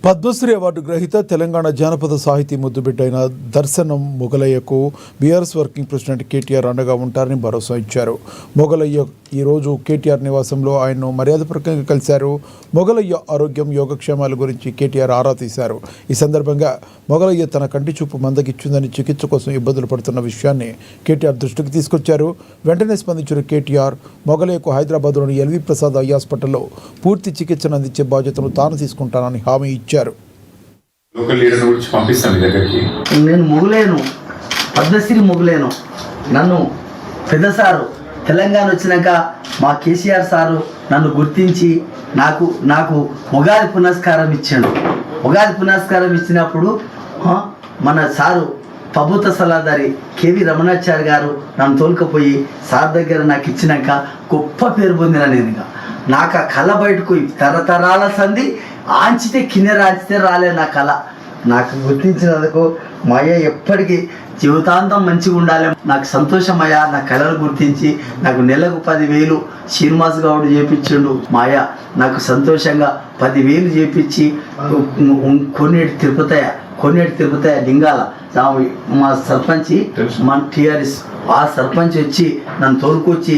Padmashri award గ్రహీత తెలంగాణ జానపద సాహితీ ముద్దుబిడ్డైన దర్శనం మొగలయ్యకు బీఆర్ఎస్ వర్కింగ్ ప్రెసిడెంట్ కేటీఆర్ అండగా ఉంటారని భరోసా ఇచ్చారు. మొగలయ్య ఈరోజు కేటీఆర్ నివాసంలో ఆయన్ను మర్యాదపూర్వకంగా కలిశారు. మొగలయ్య ఆరోగ్యం, యోగక్షేమాల గురించి కేటీఆర్ ఆరా తీశారు. ఈ సందర్భంగా మొగలయ్య తన కంటి చూపు మందగిచ్చిందని, చికిత్స కోసం ఇబ్బందులు పడుతున్న విషయాన్ని కేటీఆర్ దృష్టికి తీసుకొచ్చారు. వెంటనే స్పందించిన కేటీఆర్ మొగలయ్యకు హైదరాబాద్లోని ఎల్వి ప్రసాద్ ఐ హాస్పిటల్లో పూర్తి చికిత్సను అందించే బాధ్యతను తాను తీసుకుంటానని హామీ ఇచ్చారు. నేను మొగలేను, పద్మశ్రీ మొగలేను. నన్ను పెద్ద సారు తెలంగాణ వచ్చినాక మా కేసీఆర్ సారు నన్ను గుర్తించి నాకు ఉగాది పునస్కారం ఇచ్చాడు. ఉగాది పునస్కారం ఇచ్చినప్పుడు మన సారు ప్రభుత్వ సలహాదారి కేవి రమణాచారి గారు నన్ను తోలుకపోయి సార్ దగ్గర నాకు ఇచ్చినాక గొప్ప పేరు పొందిన నేను. నాకు ఆ కళ బయటకు తరతరాల సంధి ఆంచితే కిన్నెర ఆంచితే రాలే నా కళ. నాకు గుర్తించినందుకు మా అయ్య ఎప్పటికీ జీవితాంతం మంచిగా ఉండాలి. నాకు సంతోషమయ్యా, నా కళలు గుర్తించి నాకు నెలకు 10,000 శ్రీనివాస్ గౌడ్ చేపించిండు. మా అయ్య నాకు సంతోషంగా 10,000 చేపించి కొన్నేటి తిరుపతయ్య లింగాల మా సర్పంచ్ మన టీఆర్ఎస్ ఆ సర్పంచ్ వచ్చి నన్ను తోలుకొచ్చి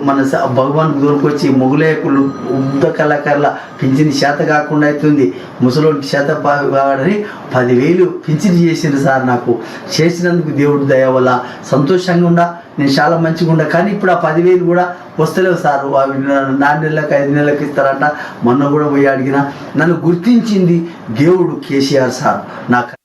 మన భగవాన్కు తోలుకొచ్చి మొగలేకులు ఉద్ద కళాకారుల పింఛని శాత కాకుండా అవుతుంది, ముసలోడికి శాత కావాలని 10,000 పింఛని చేసిండు సార్. నాకు చేసినందుకు దేవుడి దయ వల్ల సంతోషంగా ఉండా, నేను చాలా మంచిగా ఉండా. కానీ ఇప్పుడు ఆ 10,000 కూడా వస్తలేవు సార్. అవి 4 నెలలకు 5 నెలలకు ఇస్తారంట. మొన్న కూడా పోయి అడిగిన. నన్ను గుర్తించింది దేవుడు కేసీఆర్ సార్. నాకు